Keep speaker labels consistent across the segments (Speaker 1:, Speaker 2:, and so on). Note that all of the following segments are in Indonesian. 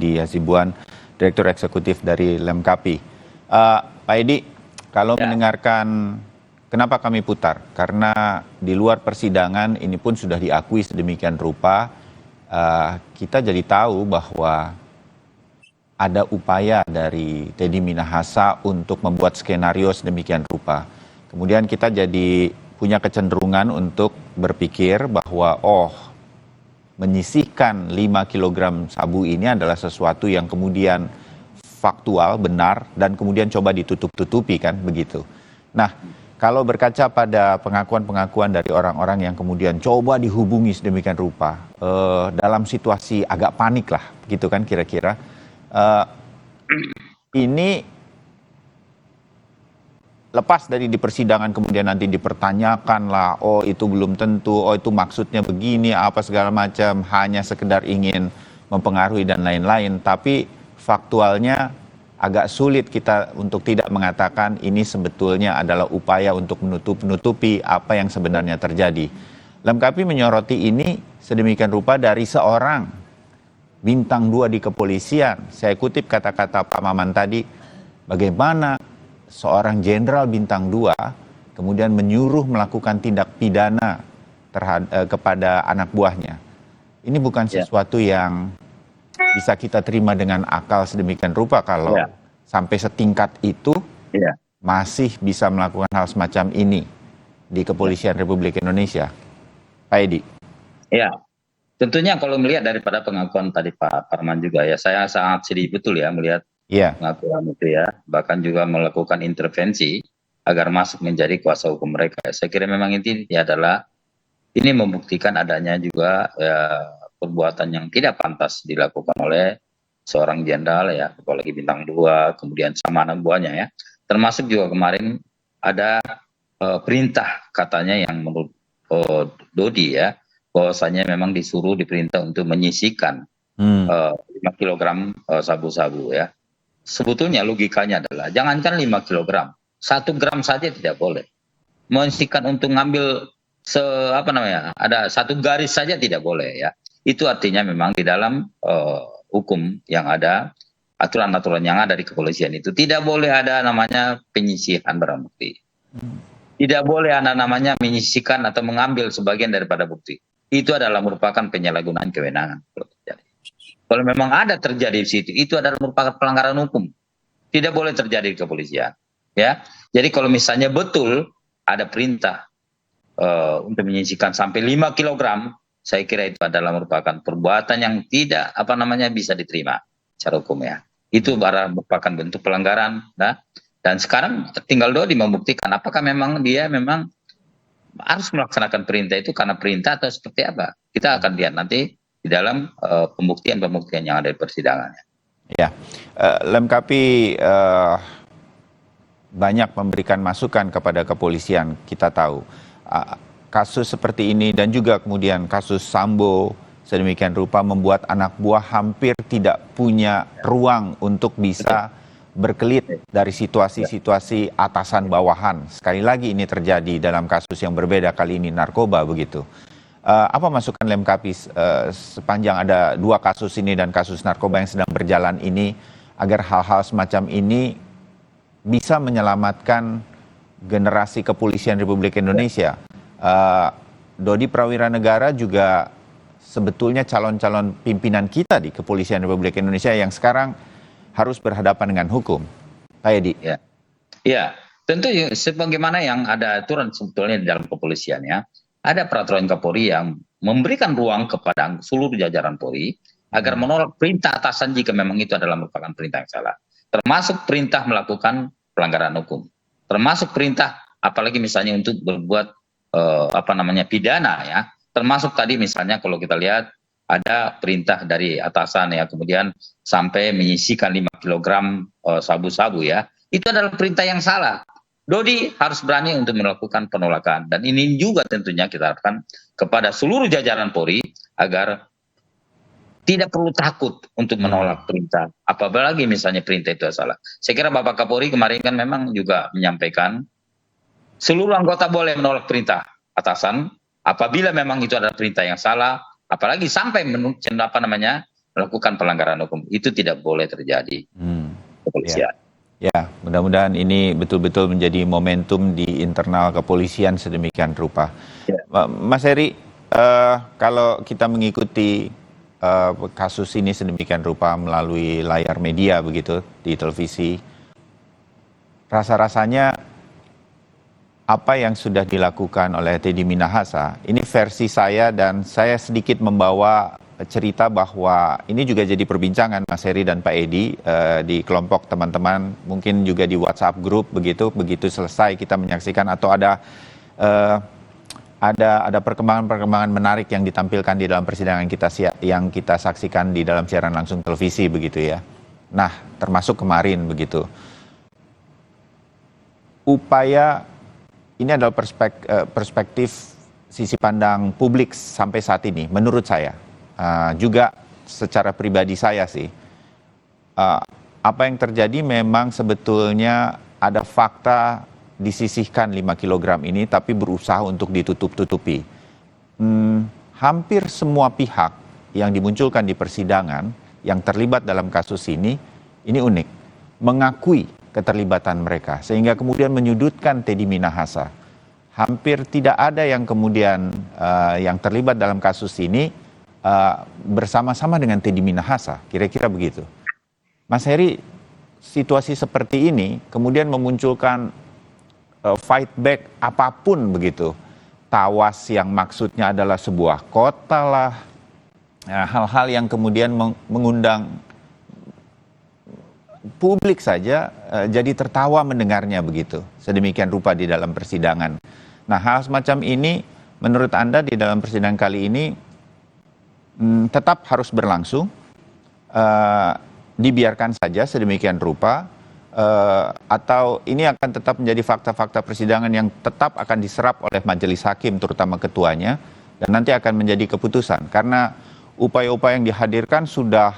Speaker 1: Edi Hasibuan, Direktur Eksekutif dari Lemkapi. Pak Edi, kalau mendengarkan, kenapa kami putar? Karena di luar persidangan ini pun sudah diakui sedemikian rupa, kita jadi tahu bahwa ada upaya dari Teddy Minahasa untuk membuat skenario sedemikian rupa. Kemudian kita jadi punya kecenderungan untuk berpikir bahwa menyisihkan 5 kg sabu ini adalah sesuatu yang kemudian faktual, benar, dan kemudian coba ditutup-tutupi, kan begitu. Nah, kalau berkaca pada pengakuan-pengakuan dari orang-orang yang kemudian coba dihubungi sedemikian rupa, dalam situasi agak panik lah, gitu kan kira-kira, ini lepas dari di persidangan kemudian nanti dipertanyakan lah, itu belum tentu, itu maksudnya begini, apa segala macam, hanya sekedar ingin mempengaruhi dan lain-lain. Tapi faktualnya agak sulit kita untuk tidak mengatakan ini sebetulnya adalah upaya untuk menutupi apa yang sebenarnya terjadi. Lemkapi menyoroti ini sedemikian rupa dari seorang bintang 2 di kepolisian. Saya kutip kata-kata Pak Maman tadi, bagaimana seorang jenderal bintang 2 kemudian menyuruh melakukan tindak pidana kepada anak buahnya. Ini bukan sesuatu yang bisa kita terima dengan akal sedemikian rupa kalau sampai setingkat itu masih bisa melakukan hal semacam ini di Kepolisian Republik Indonesia. Pak Edi.
Speaker 2: Ya, tentunya kalau melihat daripada pengakuan tadi Pak Parman juga ya, saya sangat sedih betul ya melihat pengakuan itu ya, bahkan juga melakukan intervensi agar masuk menjadi kuasa hukum mereka. Saya kira memang ini adalah, ini membuktikan adanya juga perbuatan yang tidak pantas dilakukan oleh seorang jenderal ya, apalagi bintang 2, kemudian sama anak buahnya ya. Termasuk juga kemarin ada perintah katanya yang menurut Dodi ya, bahwasanya memang disuruh diperintah untuk menyisihkan 5 kg sabu-sabu ya. Sebetulnya logikanya adalah jangankan 5 kg, 1 gram saja tidak boleh. Menyisihkan untuk ngambil ada 1 garis saja tidak boleh ya. Itu artinya memang di dalam hukum yang ada, aturan-aturan yang ada di kepolisian itu tidak boleh ada namanya penyisihan barang bukti. Tidak boleh ada namanya menyisihkan atau mengambil sebagian daripada bukti. Itu adalah merupakan penyalahgunaan kewenangan. Kalau memang ada terjadi di situ, itu adalah merupakan pelanggaran hukum. Tidak boleh terjadi di kepolisian. Ya, jadi kalau misalnya betul ada perintah untuk menyisihkan sampai 5 kg, saya kira itu adalah merupakan perbuatan yang tidak bisa diterima secara hukum ya. Itu merupakan bentuk pelanggaran. Dan sekarang tinggal Dodi membuktikan apakah memang dia harus melaksanakan perintah itu karena perintah atau seperti apa. Kita akan lihat nanti di dalam pembuktian-pembuktian yang ada di persidangan.
Speaker 1: Ya, Lemkapi banyak memberikan masukan kepada kepolisian, kita tahu. Kasus seperti ini dan juga kemudian kasus Sambo sedemikian rupa membuat anak buah hampir tidak punya ruang untuk bisa berkelit dari situasi-situasi atasan bawahan. Sekali lagi ini terjadi dalam kasus yang berbeda, kali ini narkoba begitu. Apa masukan Lemkapi sepanjang ada 2 kasus ini dan kasus narkoba yang sedang berjalan ini agar hal-hal semacam ini bisa menyelamatkan generasi kepolisian Republik Indonesia? Dodi Prawiranegara juga sebetulnya calon-calon pimpinan kita di Kepolisian Republik Indonesia yang sekarang harus berhadapan dengan hukum. Pak Edi.
Speaker 2: Ya, tentu sebagaimana yang ada aturan sebetulnya di dalam kepolisian ya. Ada peraturan Kapolri yang memberikan ruang kepada seluruh jajaran Polri agar menolak perintah atasan jika memang itu adalah merupakan perintah yang salah. Termasuk perintah melakukan pelanggaran hukum. Termasuk perintah apalagi misalnya untuk berbuat pidana ya. Termasuk tadi misalnya kalau kita lihat ada perintah dari atasan ya, kemudian sampai menyisihkan 5 kg sabu-sabu ya. Itu adalah perintah yang salah. Dodi harus berani untuk melakukan penolakan. Dan ini juga tentunya kita harapkan kepada seluruh jajaran Polri agar tidak perlu takut untuk menolak perintah. Apalagi misalnya perintah itu salah. Saya kira Bapak Kapolri kemarin kan memang juga menyampaikan seluruh anggota boleh menolak perintah atasan apabila memang itu adalah perintah yang salah. Apalagi sampai melakukan pelanggaran hukum. Itu tidak boleh terjadi. Kepolisian.
Speaker 1: Ya, mudah-mudahan ini betul-betul menjadi momentum di internal kepolisian sedemikian rupa. Ya. Mas Heri, kalau kita mengikuti kasus ini sedemikian rupa melalui layar media begitu di televisi, rasa-rasanya apa yang sudah dilakukan oleh Teddy Minahasa, ini versi saya dan saya sedikit membawa cerita bahwa ini juga jadi perbincangan Mas Heri dan Pak Edi di kelompok teman-teman, mungkin juga di WhatsApp group begitu selesai kita menyaksikan atau ada perkembangan-perkembangan menarik yang ditampilkan di dalam persidangan yang kita saksikan di dalam siaran langsung televisi begitu ya. Nah, termasuk kemarin begitu. Upaya ini adalah perspektif sisi pandang publik sampai saat ini menurut saya. Juga secara pribadi saya sih, apa yang terjadi memang sebetulnya ada fakta disisihkan 5 kg ini tapi berusaha untuk ditutup-tutupi. Hampir semua pihak yang dimunculkan di persidangan yang terlibat dalam kasus ini unik, mengakui keterlibatan mereka sehingga kemudian menyudutkan Teddy Minahasa. Hampir tidak ada yang kemudian yang terlibat dalam kasus ini bersama-sama dengan Teddy Minahasa, kira-kira begitu. Mas Heri, situasi seperti ini kemudian memunculkan fight back apapun begitu. Tawas yang maksudnya adalah sebuah kota lah, hal-hal yang kemudian mengundang publik saja jadi tertawa mendengarnya begitu, sedemikian rupa di dalam persidangan. Nah, hal semacam ini menurut Anda di dalam persidangan kali ini tetap harus berlangsung, dibiarkan saja sedemikian rupa, atau ini akan tetap menjadi fakta-fakta persidangan yang tetap akan diserap oleh majelis hakim terutama ketuanya dan nanti akan menjadi keputusan karena upaya-upaya yang dihadirkan sudah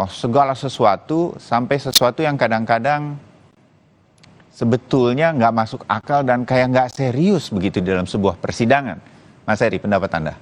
Speaker 1: segala sesuatu sampai sesuatu yang kadang-kadang sebetulnya nggak masuk akal dan kayak nggak serius begitu di dalam sebuah persidangan. Mas Heri, pendapat Anda?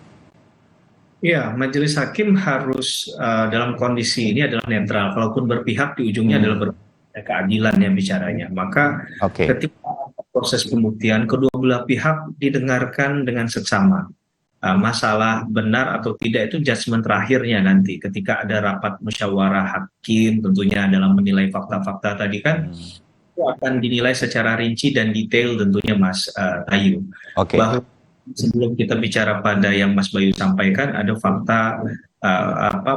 Speaker 3: Ya, majelis hakim harus dalam kondisi ini adalah netral. Kalaupun berpihak di ujungnya adalah keadilan yang bicaranya. Maka ketika proses pembuktian kedua belah pihak didengarkan dengan seksama. Masalah benar atau tidak itu judgement terakhirnya nanti ketika ada rapat musyawarah hakim tentunya dalam menilai fakta-fakta tadi kan itu akan dinilai secara rinci dan detail tentunya Mas Tayu. Bahwa sebelum kita bicara pada yang Mas Bayu sampaikan, ada fakta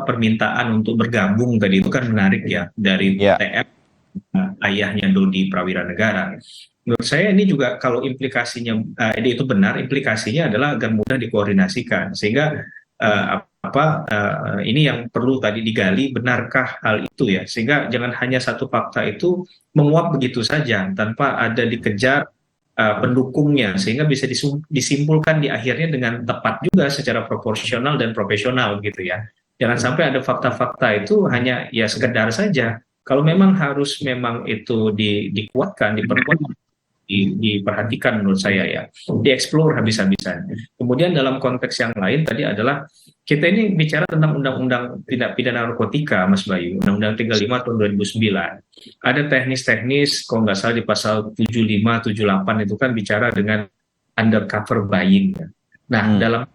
Speaker 3: permintaan untuk bergabung tadi itu kan menarik ya dari TF ayahnya Dodi Prawiranegara. Menurut saya ini juga kalau implikasinya itu benar, implikasinya adalah agar mudah dikoordinasikan sehingga ini yang perlu tadi digali, benarkah hal itu ya, sehingga jangan hanya satu fakta itu menguap begitu saja tanpa ada dikejar pendukungnya sehingga bisa disimpulkan di akhirnya dengan tepat juga secara proporsional dan profesional gitu ya. Jangan sampai ada fakta-fakta itu hanya ya sekedar saja. Kalau memang harus memang itu dikuatkan, diperkuat, diperhatikan menurut saya ya, dieksplor habis-habisan. Kemudian dalam konteks yang lain tadi adalah kita ini bicara tentang undang-undang tindak pidana narkotika, Mas Bayu, Undang-Undang 35 tahun 2009. Ada teknis-teknis, kalau nggak salah di pasal 75, 78 itu kan bicara dengan undercover buying. Nah, dalam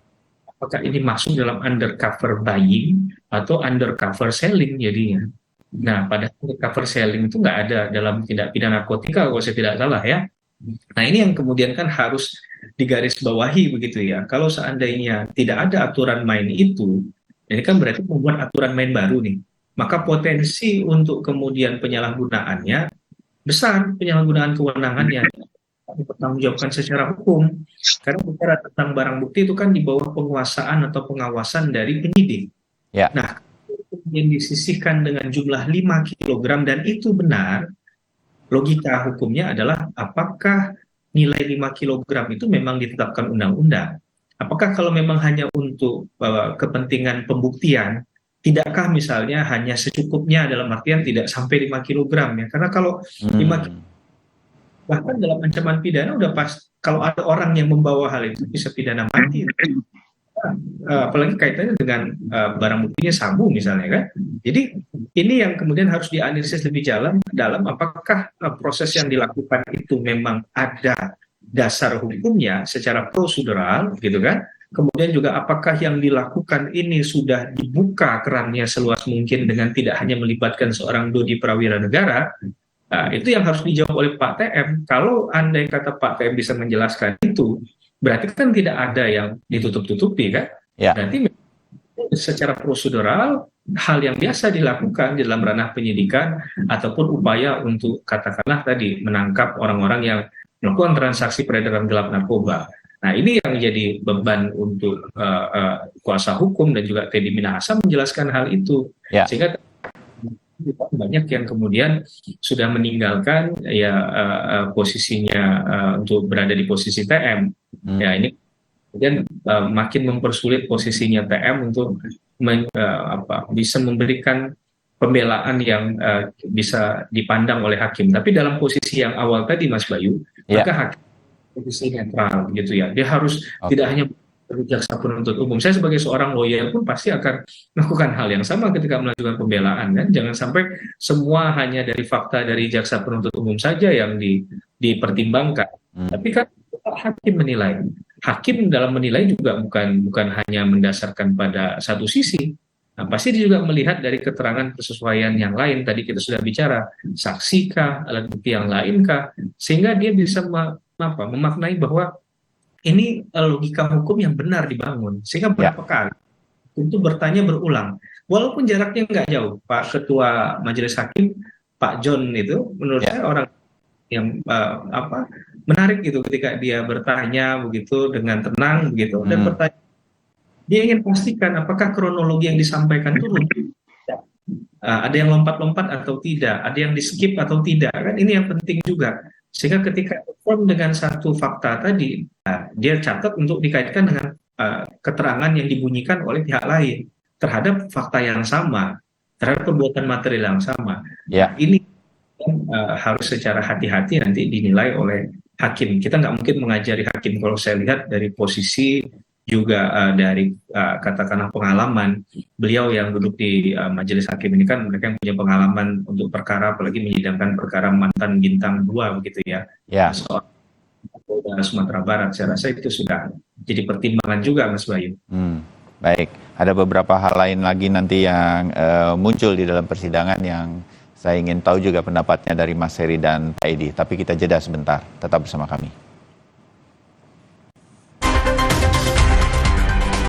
Speaker 3: apakah ini masuk dalam undercover buying atau undercover selling jadinya? Nah, pada undercover selling itu nggak ada dalam tindak pidana narkotika kalau saya tidak salah ya. Nah, ini yang kemudian kan harus digarisbawahi begitu ya. Kalau seandainya tidak ada aturan main itu, ini kan berarti membuat aturan main baru nih. Maka potensi untuk kemudian penyalahgunaannya besar, penyalahgunaan kewenangannya dipertanggungjawabkan secara hukum. Karena bicara tentang barang bukti itu kan di bawah penguasaan atau pengawasan dari penyidik.
Speaker 1: Ya.
Speaker 3: Nah, kemudian disisihkan dengan jumlah 5 kg dan itu benar, logika hukumnya adalah apakah nilai 5 kg itu memang ditetapkan undang-undang? Apakah kalau memang hanya untuk kepentingan pembuktian, tidakkah misalnya hanya secukupnya dalam artian tidak sampai 5 kg ya? Karena kalau 5 kg, bahkan dalam ancaman pidana udah pas, kalau ada orang yang membawa hal itu bisa pidana mati. apalagi kaitannya dengan barang buktinya sabu misalnya kan. Jadi ini yang kemudian harus dianalisis lebih dalam apakah proses yang dilakukan itu memang ada dasar hukumnya secara prosedural gitu kan. Kemudian juga apakah yang dilakukan ini sudah dibuka kerannya seluas mungkin dengan tidak hanya melibatkan seorang Dodi Prawira Negara. Nah, itu yang harus dijawab oleh Pak TM. Kalau andai kata Pak TM bisa menjelaskan itu, berarti kan tidak ada yang ditutup-tutupi kan?
Speaker 1: Ya.
Speaker 3: Berarti secara prosedural hal yang biasa dilakukan di dalam ranah penyidikan ataupun upaya untuk katakanlah tadi menangkap orang-orang yang melakukan transaksi peredaran gelap narkoba. Nah ini yang menjadi beban untuk kuasa hukum dan juga Teddy Minahasa menjelaskan hal itu, sehingga banyak yang kemudian sudah meninggalkan ya posisinya untuk berada di posisi TM. Ya ini kemudian makin mempersulit posisinya TM untuk bisa memberikan pembelaan yang bisa dipandang oleh hakim. Tapi dalam posisi yang awal tadi Mas Bayu, maka hakim posisi netral gitu ya. Dia harus tidak hanya jaksa penuntut umum. Saya sebagai seorang lawyer pun pasti akan melakukan hal yang sama ketika melakukan pembelaan kan. Jangan sampai semua hanya dari fakta dari jaksa penuntut umum saja yang dipertimbangkan. Tapi kan hakim menilai. Hakim dalam menilai juga bukan hanya mendasarkan pada satu sisi. Nah, pasti dia juga melihat dari keterangan persesuaian yang lain. Tadi kita sudah bicara saksi kah, alat bukti yang lain kah, sehingga dia bisa memaknai bahwa ini logika hukum yang benar dibangun, sehingga berapa kali untuk bertanya berulang, walaupun jaraknya nggak jauh. Pak Ketua Majelis Hakim, Pak John itu, menurut saya orang yang menarik gitu ketika dia bertanya begitu dengan tenang begitu dan bertanya, dia ingin pastikan apakah kronologi yang disampaikan itu ada yang lompat-lompat atau tidak, ada yang di skip atau tidak kan, ini yang penting juga. Sehingga ketika confirm dengan satu fakta tadi, dia catat untuk dikaitkan dengan keterangan yang dibunyikan oleh pihak lain terhadap fakta yang sama, terhadap perbuatan material yang sama. Ini harus secara hati-hati nanti dinilai oleh hakim. Kita nggak mungkin mengajari hakim. Kalau saya lihat dari posisi juga dari katakanlah pengalaman beliau yang duduk di majelis hakim ini kan, mereka yang punya pengalaman untuk perkara, apalagi menyidangkan perkara mantan bintang 2 begitu ya. Soal Sumatera Barat, saya rasa itu sudah jadi pertimbangan juga Mas Bayu.
Speaker 1: Baik, ada beberapa hal lain lagi nanti yang muncul di dalam persidangan yang saya ingin tahu juga pendapatnya dari Mas Heri dan Pak Edi, tapi kita jeda sebentar, tetap bersama kami.